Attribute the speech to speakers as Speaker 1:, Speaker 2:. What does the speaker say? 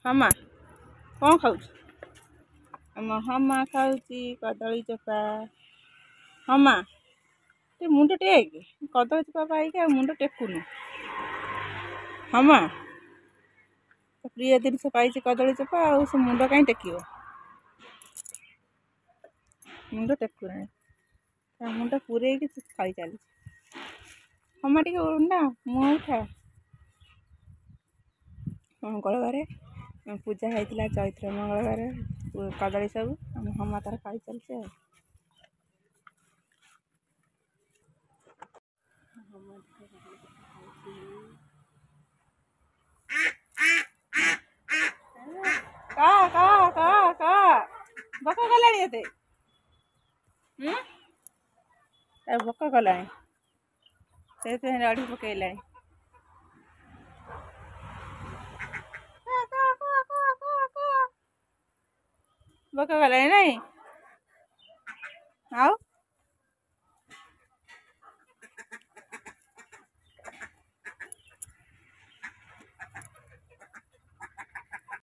Speaker 1: हमा कौन खाऊ हमा खाऊची कदली चोपा हमा ते मुंड टेक कदली चोपा पाई मुंड टेकुनु हमा प्रिय जिनस पाई कदली चोपा आ मुंड कहीं टेकिव मुंड टेकुना मुंड पूरे खाई चली हमा टे ना मुँह उठा मंगलवार पूजा होता चैत्र मंगलवार कदली सब हमा तार खाई चलছে बक गलाते बक गला से अड़ी पकईला बक गला नहीं आओ